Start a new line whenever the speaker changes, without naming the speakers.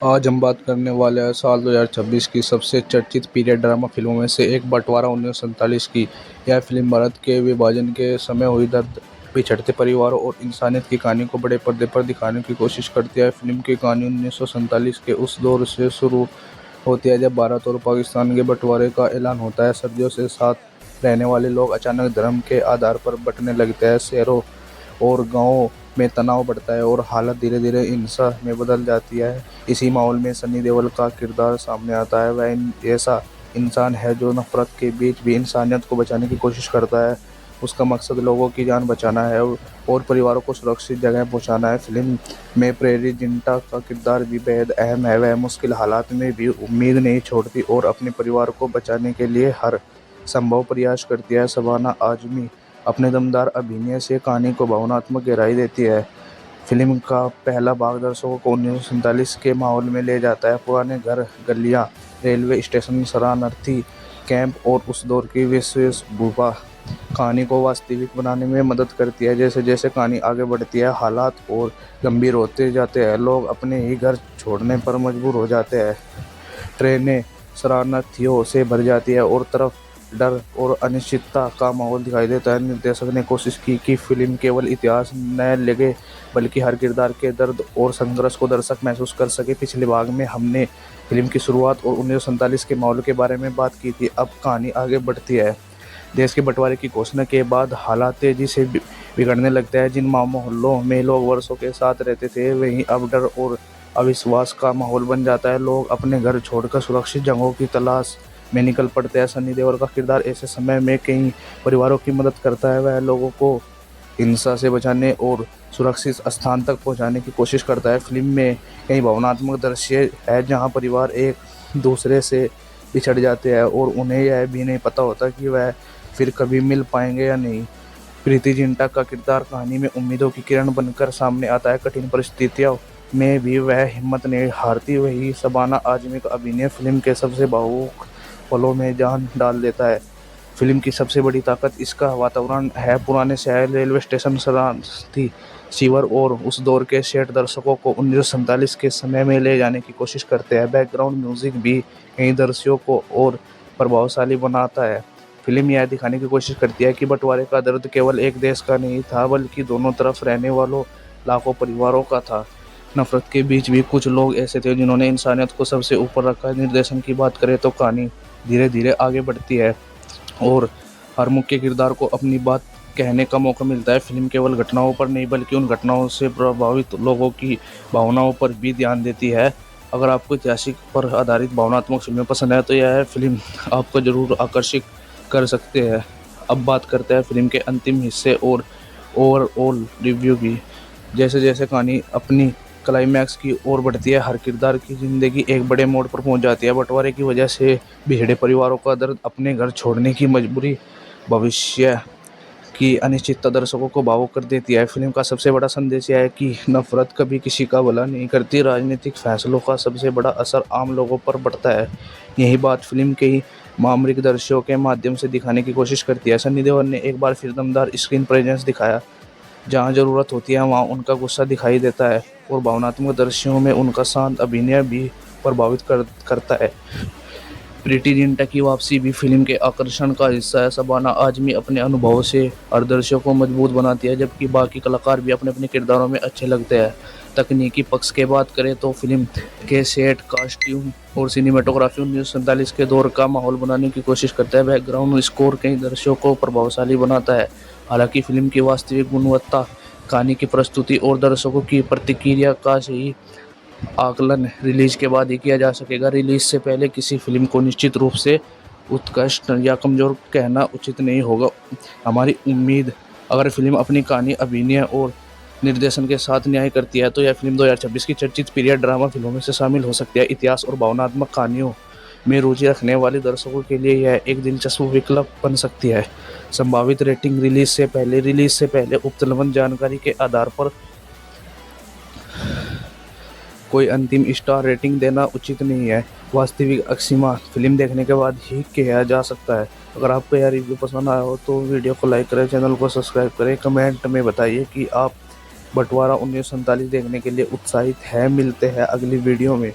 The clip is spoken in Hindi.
आज हम बात करने वाले हैं साल 2026 की सबसे चर्चित पीरियड ड्रामा फिल्मों में से एक बंटवारा 1947 की। यह फिल्म भारत के विभाजन के समय हुई दर्द, पिछड़ते परिवारों और इंसानियत की कहानी को बड़े पर्दे पर दिखाने की कोशिश करती है। फिल्म की कहानी 1947 के उस दौर से शुरू होती है जब भारत और पाकिस्तान के बंटवारे का ऐलान होता है। सदियों से साथ रहने वाले लोग अचानक धर्म के आधार पर बंटने लगते हैं। शहरों और गांवों में तनाव बढ़ता है और हालत धीरे धीरे हिंसा में बदल जाती है। इसी माहौल में सनी देओल का किरदार सामने आता है। वह ऐसा इंसान है जो नफरत के बीच भी इंसानियत को बचाने की कोशिश करता है। उसका मकसद लोगों की जान बचाना है और परिवारों को सुरक्षित जगह पहुंचाना है। फिल्म में प्रेरी जिंटा का किरदार भी बेहद अहम है। वह मुश्किल हालात में भी उम्मीद नहीं छोड़ती और अपने परिवार को बचाने के लिए हर संभव प्रयास करती है। शबाना आजमी अपने दमदार अभिनय से कहानी को भावनात्मक गहराई देती है। फिल्म का पहला भाग दर्शकों को 1947 के माहौल में ले जाता है। पुराने घर, गलियां, रेलवे स्टेशन, शरणार्थी कैंप और उस दौर की वेशभूषा कहानी को वास्तविक बनाने में मदद करती है। जैसे जैसे कहानी आगे बढ़ती है, हालात और गंभीर होते जाते हैं। लोग अपने ही घर छोड़ने पर मजबूर हो जाते हैं। ट्रेनें शरणार्थियों से भर जाती है और तरफ डर और अनिश्चितता का माहौल दिखाई देता है। निर्देशक ने कोशिश की कि फिल्म केवल इतिहास न लगे बल्कि हर किरदार के दर्द और संघर्ष को दर्शक महसूस कर सके। पिछले भाग में हमने फिल्म की शुरुआत और 1947 के माहौल के बारे में बात की थी। अब कहानी आगे बढ़ती है। देश के बंटवारे की घोषणा के बाद हालात तेजी से बिगड़ने लगते हैं। जिन मोहल्लों में लोग वर्षों के साथ रहते थे वहीं अब डर और अविश्वास का माहौल बन जाता है। लोग अपने घर छोड़कर सुरक्षित जगहों की तलाश में निकल पड़ते हैं। सनी देओल का किरदार ऐसे समय में कई परिवारों की मदद करता है। वह लोगों को हिंसा से बचाने और सुरक्षित स्थान तक पहुंचाने की कोशिश करता है। फिल्म में कई भावनात्मक दृश्य है जहां परिवार एक दूसरे से बिछड़ जाते हैं और उन्हें यह भी नहीं पता होता कि वह फिर कभी मिल पाएंगे या नहीं। प्रीति जिंटा का किरदार कहानी में उम्मीदों की किरण बनकर सामने आता है। कठिन परिस्थितियों में भी वह हिम्मत नहीं हारती। वही शबाना आजमी का अभिनय फिल्म के सबसे भावुक पलों में जान डाल देता है। फिल्म की सबसे बड़ी ताकत इसका वातावरण है। पुराने शहर, रेलवे स्टेशन, शरणार्थी शिविर और उस दौर के सेट दर्शकों को 1947 के समय में ले जाने की कोशिश करते हैं। बैकग्राउंड म्यूजिक भी कई दृश्यों को और प्रभावशाली बनाता है। फिल्म यह दिखाने की कोशिश करती है कि बंटवारे का दर्द केवल एक देश का नहीं था बल्कि दोनों तरफ रहने वालों लाखों परिवारों का था। नफरत के बीच भी कुछ लोग ऐसे थे जिन्होंने इंसानियत को सबसे ऊपर रखा। निर्देशन की बात करें तो कहानी धीरे धीरे आगे बढ़ती है और हर मुख्य किरदार को अपनी बात कहने का मौका मिलता है। फिल्म केवल घटनाओं पर नहीं बल्कि उन घटनाओं से प्रभावित लोगों की भावनाओं पर भी ध्यान देती है। अगर आपको ऐतिहासिक पर आधारित भावनात्मक फिल्में पसंद है तो यह फिल्म आपको जरूर आकर्षित कर सकते हैं। अब बात करते हैं फिल्म के अंतिम हिस्से और ओवरऑल रिव्यू की। जैसे जैसे कहानी अपनी क्लाइमैक्स की ओर बढ़ती है, हर किरदार की ज़िंदगी एक बड़े मोड़ पर पहुंच जाती है। बंटवारे की वजह से बिछड़े परिवारों का दर्द, अपने घर छोड़ने की मजबूरी, भविष्य की अनिश्चितता दर्शकों को भावुक कर देती है। फिल्म का सबसे बड़ा संदेश यह है कि नफरत कभी किसी का भला नहीं करती। राजनीतिक फैसलों का सबसे बड़ा असर आम लोगों पर पड़ता है। यही बात फिल्म के ही मामरिक दृश्यों के माध्यम से दिखाने की कोशिश करती है। सनी देओल ने एक बार फिर दमदार स्क्रीन प्रेजेंस दिखाया। जहाँ ज़रूरत होती है वहाँ उनका गुस्सा दिखाई देता है और भावनात्मक दृश्यों में उनका शांत अभिनय भी प्रभावित करता है। प्रीति जिंटा की वापसी भी फिल्म के आकर्षण का हिस्सा है। शबाना आजमी अपने अनुभव से हर दृश्यों को मजबूत बनाती है जबकि बाकी कलाकार भी अपने अपने किरदारों में अच्छे लगते हैं। तकनीकी पक्ष की बात करें तो फिल्म के सेट, कास्ट्यूम और सिनेमेटोग्राफी 1947 के दौर का माहौल बनाने की कोशिश करता है। बैकग्राउंड स्कोर कई दृश्यों को प्रभावशाली बनाता है। हालांकि फिल्म की वास्तविक गुणवत्ता, कहानी की प्रस्तुति और दर्शकों की प्रतिक्रिया का सही आकलन रिलीज के बाद ही किया जा सकेगा। रिलीज से पहले किसी फिल्म को निश्चित रूप से उत्कृष्ट या कमज़ोर कहना उचित नहीं होगा। हमारी उम्मीद, अगर फिल्म अपनी कहानी, अभिनय और निर्देशन के साथ न्याय करती है तो यह फिल्म 2026 की चर्चित पीरियड ड्रामा फिल्मों में से शामिल हो सकती है। इतिहास और भावनात्मक कहानियों में रुचि रखने वाले दर्शकों के लिए यह एक दिलचस्प विकल्प बन सकती है। संभावित रेटिंग रिलीज से पहले उपलब्ध जानकारी के आधार पर कोई अंतिम स्टार रेटिंग देना उचित नहीं है। वास्तविक अक्सिमा फिल्म देखने के बाद ही किया जा सकता है। अगर आपको यह रिव्यू पसंद आया हो तो वीडियो को लाइक करें, चैनल को सब्सक्राइब करें। कमेंट में बताइए कि आप बंटवारा 1947 देखने के लिए उत्साहित हैं। मिलते हैं अगली वीडियो में।